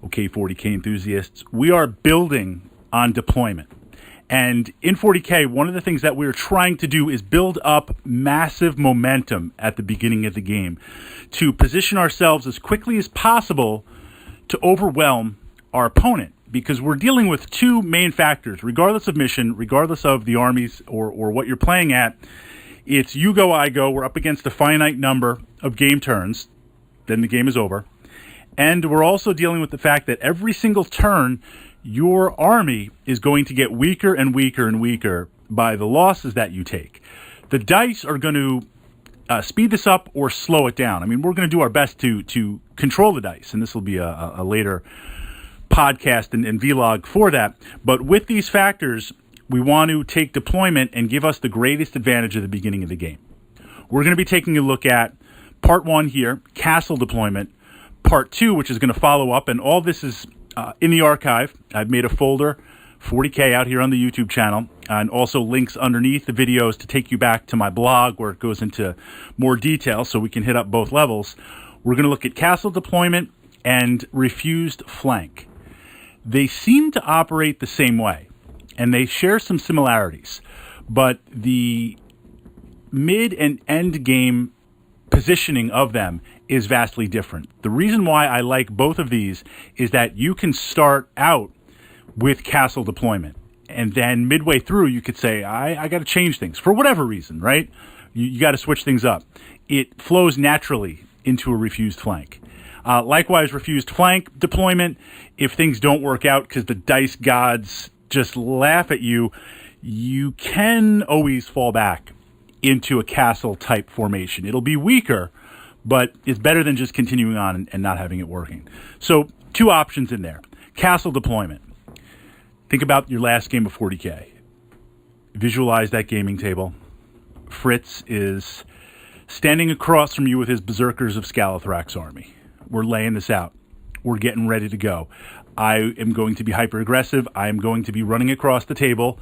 Okay, 40K enthusiasts, we are building on deployment. And in 40K, one of the things that we're trying to do is build up massive momentum at the beginning of the game to position ourselves as quickly as possible to overwhelm our opponent, because we're dealing with two main factors, regardless of mission, regardless of the armies or what you're playing at. It's you go, I go. We're up against a finite number of game turns. Then the game is over. And we're also dealing with the fact that every single turn, your army is going to get weaker and weaker and weaker by the losses that you take. The dice are going to speed this up or slow it down. I mean, we're going to do our best to control the dice, and this will be a later podcast and vlog for that. But with these factors, we want to take deployment and give us the greatest advantage at the beginning of the game. We're going to be taking a look at part 1 here, castle deployment, part 2, which is going to follow up, and all this is in the archive. I've made a folder, 40K, out here on the YouTube channel, and also links underneath the videos to take you back to my blog where it goes into more detail so we can hit up both levels. We're going to look at castle deployment and refused flank. They seem to operate the same way, and they share some similarities, but the mid and end game positioning of them is vastly different. The reason why I like both of these is that you can start out with castle deployment, and then midway through you could say, I got to change things for whatever reason, right? You got to switch things up. It flows naturally into a refused flank. Likewise, refused flank deployment, if things don't work out because the dice gods just laugh at you, you can always fall back into a castle type formation. It'll be weaker, but it's better than just continuing on and not having it working. So 2 options in there. Castle deployment. Think about your last game of 40K. Visualize that gaming table. Fritz is standing across from you with his berserkers of Scalathrax army. We're laying this out. We're getting ready to go. I am going to be hyper aggressive. I am going to be running across the table.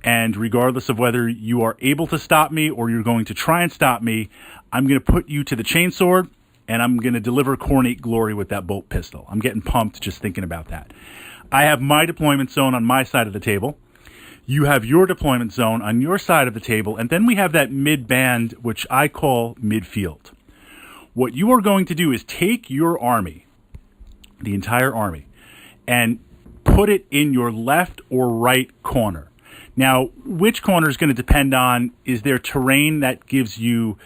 And regardless of whether you are able to stop me or you're going to try and stop me, I'm going to put you to the chainsword, and I'm going to deliver cornate glory with that bolt pistol. I'm getting pumped just thinking about that. I have my deployment zone on my side of the table. You have your deployment zone on your side of the table. And then we have that mid-band, which I call midfield. What you are going to do is take your army, the entire army, and put it in your left or right corner. Now, which corner is going to depend on, is there terrain that gives you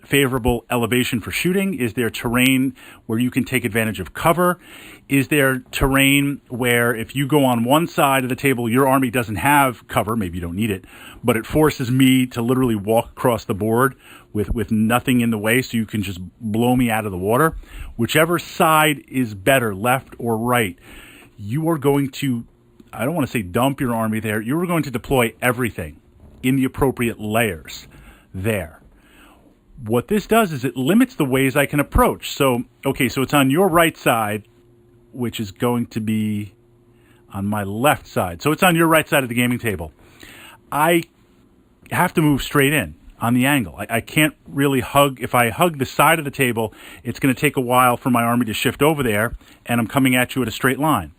favorable elevation for shooting? Is there terrain where you can take advantage of cover? Is there terrain where if you go on one side of the table, your army doesn't have cover, maybe you don't need it, but it forces me to literally walk across the board with nothing in the way so you can just blow me out of the water? Whichever side is better, left or right, you are going to, I don't want to say dump your army there. You're going to deploy everything in the appropriate layers there. What this does is it limits the ways I can approach. So, okay, so it's on your right side, which is going to be on my left side. So it's on your right side of the gaming table. I have to move straight in on the angle. I can't really hug. If I hug the side of the table, it's going to take a while for my army to shift over there, and I'm coming at you at a straight line.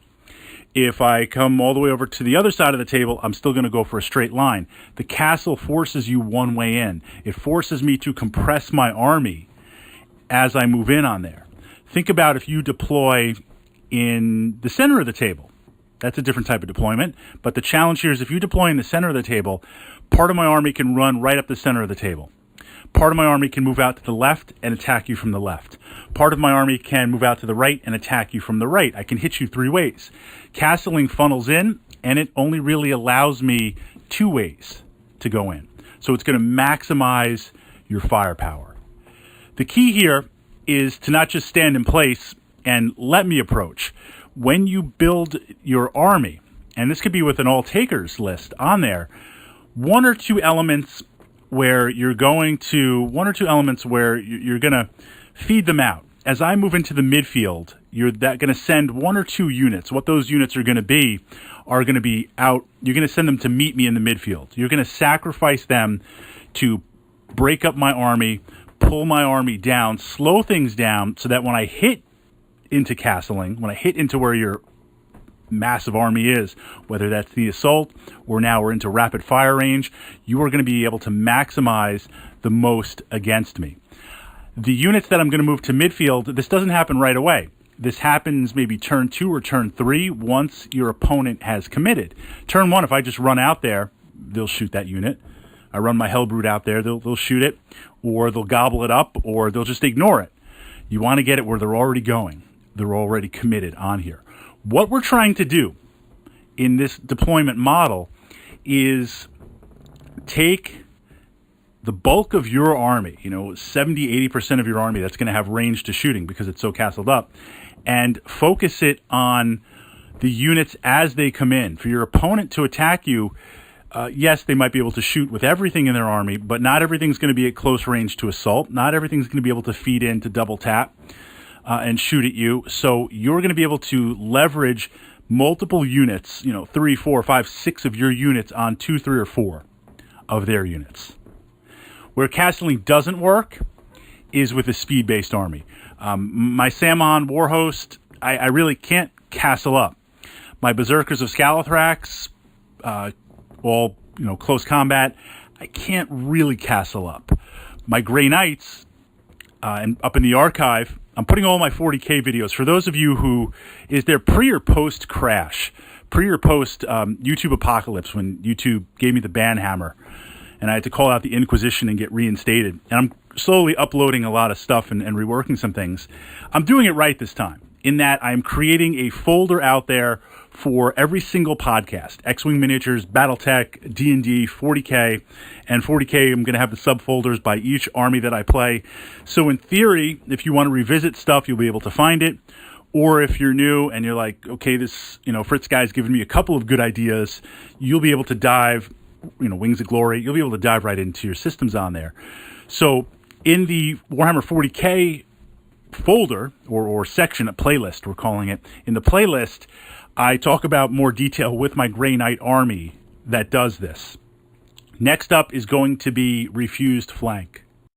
If I come all the way over to the other side of the table, I'm still going to go for a straight line. The castle forces you one way in. It forces me to compress my army as I move in on there. Think about if you deploy in the center of the table. That's a different type of deployment. But the challenge here is if you deploy in the center of the table, part of my army can run right up the center of the table. Part of my army can move out to the left and attack you from the left. Part of my army can move out to the right and attack you from the right. I can hit you 3 ways. Castling funnels in, and it only really allows me 2 ways to go in. So it's going to maximize your firepower. The key here is to not just stand in place and let me approach. When you build your army, and this could be with an all takers list on there, 1 or 2 elements where you're going to feed them out. As I move into the midfield, you're going to send 1 or 2 units. What those units are going to be out. You're going to send them to meet me in the midfield. You're going to sacrifice them to break up my army, pull my army down, slow things down so that when I hit into castling, when I hit into where your massive army is, whether that's the assault or now we're into rapid fire range, you are going to be able to maximize the most against me. The units that I'm going to move to midfield, this doesn't happen right away. This happens maybe turn 2 or turn 3 once your opponent has committed. Turn 1, if I just run out there, they'll shoot that unit. I run my Hellbrood out there, they'll shoot it, or they'll gobble it up, or they'll just ignore it. You want to get it where they're already going. They're already committed on here. What we're trying to do in this deployment model is take the bulk of your army, 70-80% of your army that's going to have range to shooting because it's so castled up, and focus it on the units as they come in. For your opponent to attack you, yes, they might be able to shoot with everything in their army, but not everything's going to be at close range to assault. Not everything's going to be able to feed in to double tap and shoot at you. So you're going to be able to leverage multiple units, 3, 4, 5, 6 of your units on 2, 3, or 4 of their units. Where castling doesn't work is with a speed-based army. My Samon Warhost, I really can't castle up. My Berserkers of Scalathrax, all close combat, I can't really castle up. My Grey Knights, and up in the archive, I'm putting all my 40K videos. For those of you who, is there pre or post crash? Pre or post YouTube apocalypse when YouTube gave me the ban hammer and I had to call out the Inquisition and get reinstated. And I'm slowly uploading a lot of stuff and reworking some things. I'm doing it right this time in that I'm creating a folder out there for every single podcast. X-Wing Miniatures, Battletech, D&D, 40K, and 40K I'm going to have the subfolders by each army that I play. So in theory, if you want to revisit stuff, you'll be able to find it. Or if you're new and you're like, okay, this, Fritz guy's given me a couple of good ideas, you'll be able to dive, Wings of Glory, you'll be able to dive right into your systems on there. So in the Warhammer 40K folder or section, a playlist, we're calling it, in the playlist, I talk about more detail with my Grey Knight army that does this. Next up is going to be Refused Flank.